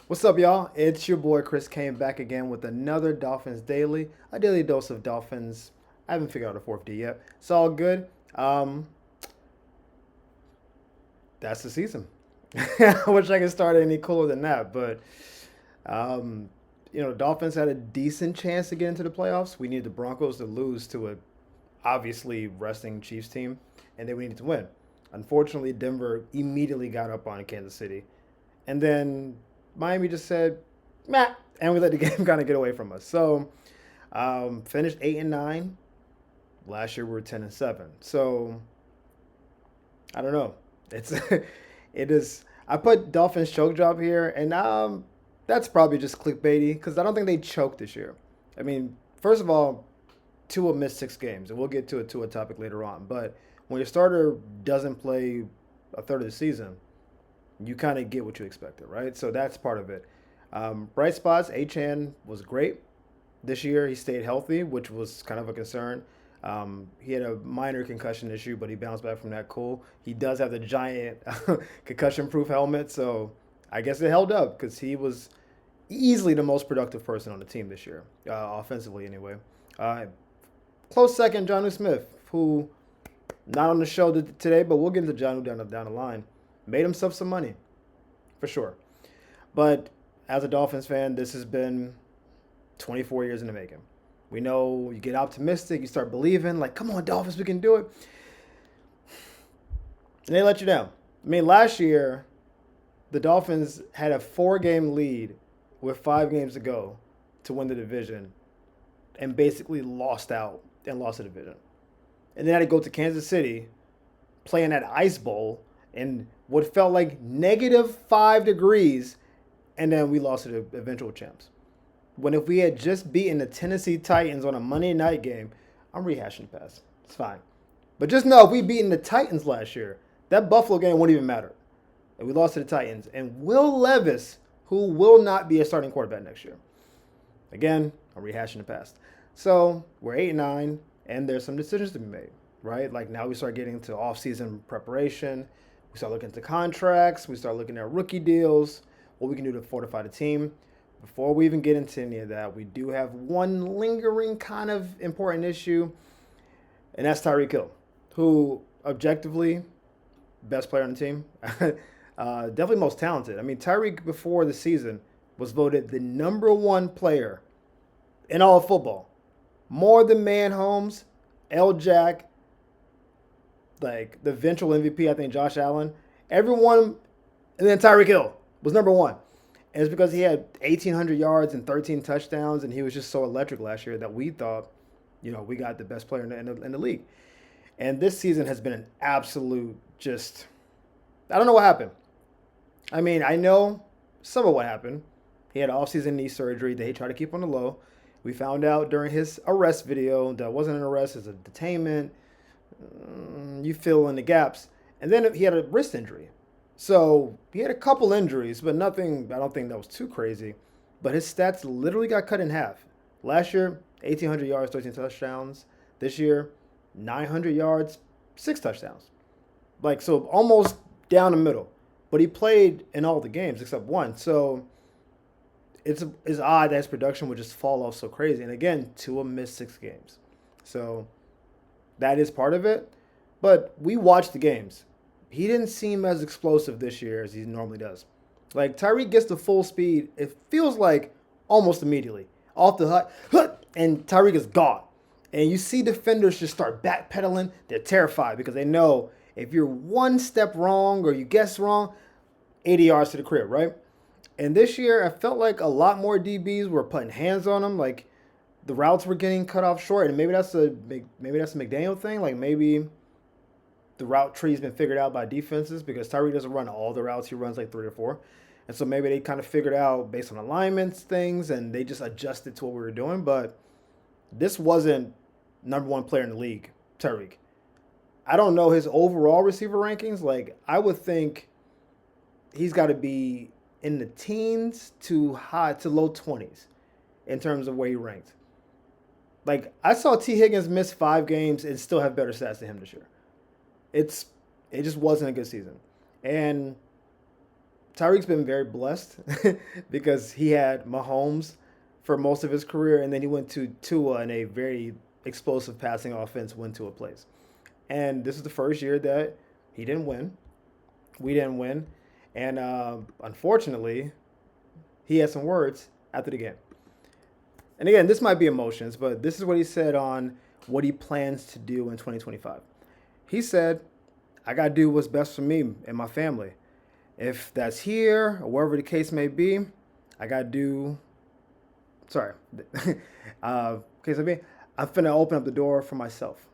What's up, y'all? It's your boy Chris came back again with another Dolphins Daily, a daily dose of Dolphins. I haven't figured out a fourth D yet. It's all good. Um, that's the season. I wish I could start any cooler than that, but um, Dolphins had a decent chance to get into the playoffs. We needed the Broncos to lose to a obviously resting Chiefs team, and then we needed to win. Unfortunately, Denver immediately got up on Kansas City, and then Miami just said, "Meh," and we let the game kind of get away from us. So finished 8-9. Last year we were 10-7. So I don't know. It's it is. I put Dolphins choke job here, and that's probably just clickbaity because I don't think they choked this year. I mean, first of all, Tua missed 6 games, and we'll get to a Tua topic later on. But when your starter doesn't play a third of the season, you kind of get what you expected, right? So that's part of it. Bright spots, Achan was great. This year he stayed healthy, which was kind of a concern. He had a minor concussion issue, but he bounced back from that cool. He does have the giant concussion proof helmet, so I guess it held up because he was easily the most productive person on the team this year, offensively anyway. Uh, Close second, Jonnu Smith, who not on the show today, but we'll get into Jonnu down the line. Made himself some money, for sure. But as a Dolphins fan, this has been 24 years in the making. We know you get optimistic, you start believing, like, come on, Dolphins, we can do it. And they let you down. I mean, last year, the Dolphins had a 4-game lead with 5 games to go to win the division and basically lost out and lost the division. And then had to go to Kansas City, play in that ice bowl in what felt like -5 degrees, and then we lost to the eventual champs. When if we had just beaten the Tennessee Titans on a Monday night game, I'm rehashing the past. It's fine. But just know if we beaten the Titans last year, that Buffalo game wouldn't even matter. And we lost to the Titans. And Will Levis, who will not be a starting quarterback next year. Again, I'm rehashing the past. So we're 8-9, and there's some decisions to be made, right? Like now we start getting into offseason preparation. We start looking into contracts. We start looking at rookie deals, what we can do to fortify the team. Before we even get into any of that, we do have one lingering kind of important issue, and that's Tyreek Hill, who objectively, best player on the team, definitely most talented. I mean, Tyreek before the season was voted the #1 player in all of football, more than Man Holmes, L. Jack, like the eventual MVP, I think Josh Allen, everyone, and then Tyreek Hill was #1. And it's because he had 1,800 yards and 13 touchdowns, and he was just so electric last year that we thought, we got the best player in the league. And this season has been an absolute just, I don't know what happened. I mean, I know some of what happened. He had offseason knee surgery that he tried to keep on the low. We found out during his arrest video that wasn't an arrest, it's a detainment. You fill in the gaps. And then he had a wrist injury. So he had a couple injuries, but nothing, I don't think that was too crazy. But his stats literally got cut in half. Last year, 1,800 yards, 13 touchdowns. This year, 900 yards, 6 touchdowns. Like, so almost down the middle. But he played in all the games except one. So it's odd that his production would just fall off so crazy. And again, Tua missed 6 games. So that is part of it. But we watched the games. He didn't seem as explosive this year as he normally does. Like Tyreek gets to full speed, it feels like almost immediately. Off the hut, and Tyreek is gone. And you see defenders just start backpedaling. They're terrified because they know if you're one step wrong or you guess wrong, 80 yards to the crib, right? And this year, I felt like a lot more DBs were putting hands on him. Like the routes were getting cut off short, and maybe that's a McDaniel thing. Like maybe the route tree's been figured out by defenses because Tyreek doesn't run all the routes. He runs like 3 or 4. And so maybe they kind of figured out based on alignments, things, and they just adjusted to what we were doing. But this wasn't #1 player in the league, Tyreek. I don't know his overall receiver rankings. Like, I would think he's got to be in the teens to low 20s in terms of where he ranked. Like, I saw T. Higgins miss 5 games and still have better stats than him this year. It just wasn't a good season. And Tyreek's been very blessed because he had Mahomes for most of his career, and then he went to Tua in a very explosive passing offense when Tua plays. And this is the first year that he didn't win. We didn't win. And unfortunately, he had some words after the game. And again, this might be emotions, but this is what he said on what he plans to do in 2025. He said, I got to do what's best for me and my family. If that's here or wherever the case may be, I got to do. Sorry. Case may be, I'm finna open up the door for myself.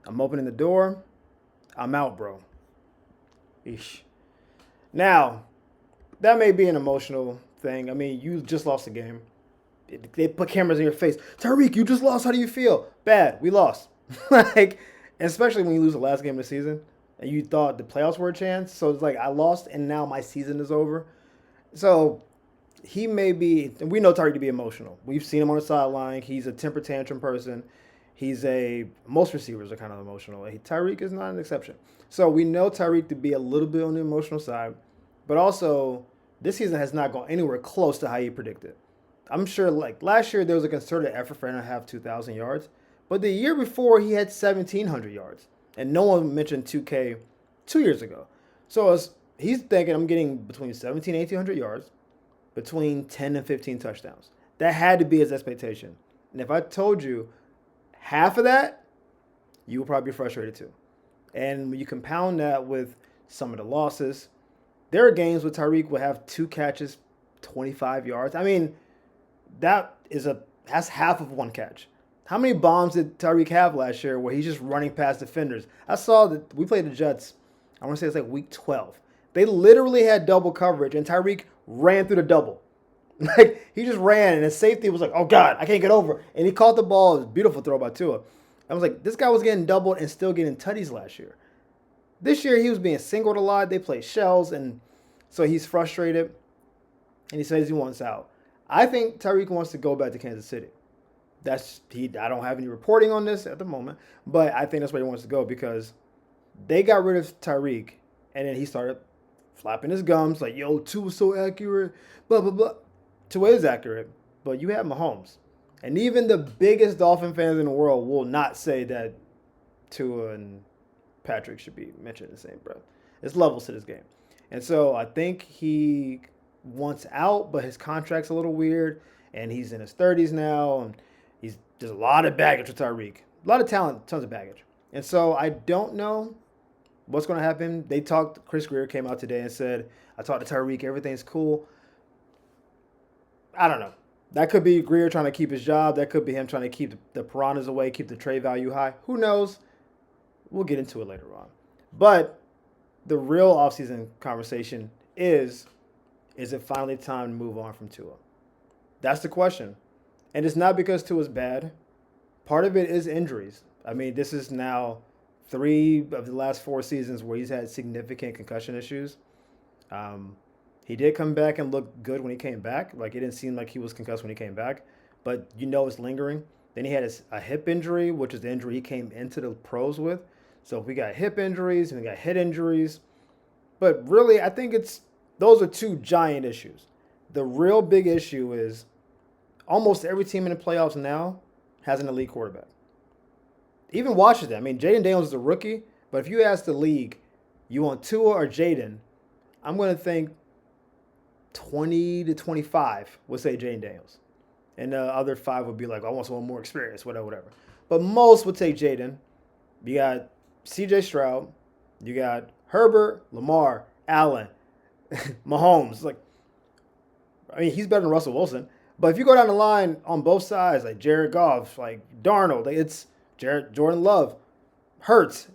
I'm opening the door. I'm out, bro. Eesh. Now, that may be an emotional thing. I mean, you just lost a game. They put cameras in your face. Tyreek, you just lost. How do you feel? Bad. We lost. Like, especially when you lose the last game of the season and you thought the playoffs were a chance. So it's like, I lost and now my season is over. So he may be, and we know Tyreek to be emotional. We've seen him on the sideline. He's a temper tantrum person. Most receivers are kind of emotional. Tyreek is not an exception. So we know Tyreek to be a little bit on the emotional side, but also this season has not gone anywhere close to how you predicted. I'm sure like last year there was a concerted effort for him to have 2,000 yards, but the year before he had 1,700 yards, and no one mentioned 2K 2 years ago. So he's thinking I'm getting between 1,700 and 1,800 yards, between 10 and 15 touchdowns. That had to be his expectation. And if I told you half of that, you would probably be frustrated too. And when you compound that with some of the losses, there are games where Tyreek will have 2 catches, 25 yards. I mean, that's half of 1 catch. How many bombs did Tyreek have last year where he's just running past defenders? I saw that we played the Jets, I want to say it's like week 12. They literally had double coverage, and Tyreek ran through the double. Like, he just ran, and his safety was like, oh, God, I can't get over. And he caught the ball. It was a beautiful throw by Tua. I was like, this guy was getting doubled and still getting tutties last year. This year, he was being singled a lot. They played shells, and so he's frustrated, and he says he wants out. I think Tyreek wants to go back to Kansas City. I don't have any reporting on this at the moment, but I think that's where he wants to go because they got rid of Tyreek, and then he started flapping his gums like, yo, Tua's so accurate, blah, blah, blah. Tua is accurate, but you have Mahomes. And even the biggest Dolphin fans in the world will not say that Tua and Patrick should be mentioned in the same breath. There's levels to this game. And so I think he wants out, but his contract's a little weird, and he's in his 30s now, and there's a lot of baggage with Tyreek. A lot of talent, tons of baggage. And so I don't know what's going to happen. Chris Greer came out today and said, I talked to Tyreek, everything's cool. I don't know. That could be Greer trying to keep his job. That could be him trying to keep the piranhas away, keep the trade value high. Who knows? We'll get into it later on. But the real offseason conversation is it finally time to move on from Tua? That's the question. And it's not because Tua's bad. Part of it is injuries. I mean, this is now 3 of the last 4 seasons where he's had significant concussion issues. He did come back and look good when he came back. Like, it didn't seem like he was concussed when he came back. But you know it's lingering. Then he had a hip injury, which is the injury he came into the pros with. So we got hip injuries and we got head injuries. But really, I think those are 2 giant issues. The real big issue is almost every team in the playoffs now has an elite quarterback. Even Washington. I mean, Jaden Daniels is a rookie, but if you ask the league, you want Tua or Jaden, I'm going to think 20 to 25 would say Jaden Daniels. And the other 5 would be like, I want someone more experienced, whatever. But most would take Jaden. You got CJ Stroud. You got Herbert, Lamar, Allen, Mahomes. Like, I mean, he's better than Russell Wilson. But if you go down the line on both sides, like Jared Goff, like Darnold, it's Jordan Love, Hurts,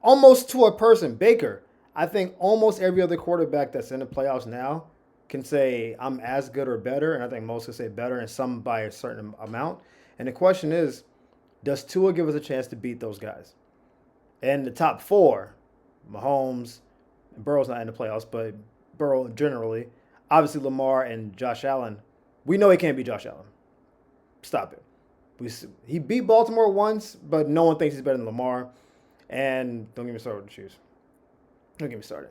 almost to a person, Baker. I think almost every other quarterback that's in the playoffs now can say I'm as good or better, and I think most can say better, and some by a certain amount. And the question is, does Tua give us a chance to beat those guys? And the top 4, Mahomes, Burrow's not in the playoffs, but Burrow generally, obviously Lamar and Josh Allen. We know he can't beat Josh Allen. Stop it. He beat Baltimore once, but no one thinks he's better than Lamar. And don't get me started with the shoes. Don't get me started.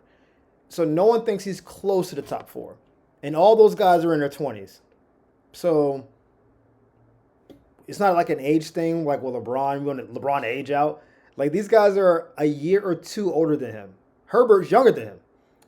So no one thinks he's close to the top 4. And all those guys are in their 20s. So it's not like an age thing, like with LeBron, we want LeBron to age out. Like these guys are a year or two older than him. Herbert's younger than him.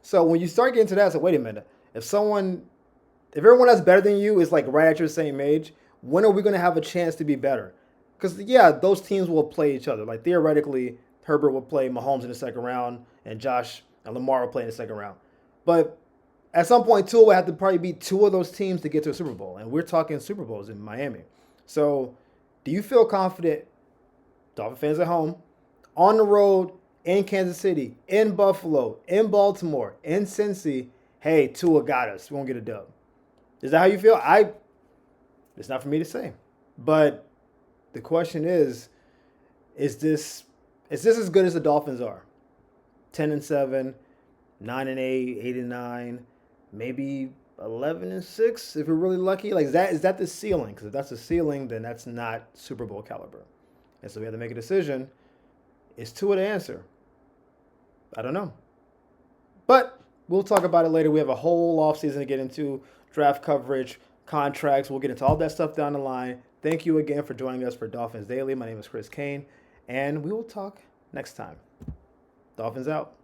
So when you start getting to that, it's like, wait a minute. If everyone that's better than you is like right at your same age, when are we going to have a chance to be better? Because, yeah, those teams will play each other. Like, theoretically, Herbert will play Mahomes in the second round, and Josh and Lamar will play in the second round. But at some point, Tua will have to probably beat 2 of those teams to get to a Super Bowl. And we're talking Super Bowls in Miami. So, do you feel confident, Dolphin fans at home, on the road, in Kansas City, in Buffalo, in Baltimore, in Cincy, hey, Tua got us. We won't get a dub. Is that how you feel? It's not for me to say. But the question is this as good as the Dolphins are? 10-7, 9-8, 8-9, maybe 11-6 if we're really lucky. Like is that the ceiling? Because if that's the ceiling, then that's not Super Bowl caliber. And so we have to make a decision. Is Tua the answer? I don't know. But we'll talk about it later. We have a whole offseason to get into, draft coverage, contracts. We'll get into all that stuff down the line. Thank you again for joining us for Dolphins Daily. My name is Chris Kane, and we will talk next time. Dolphins out.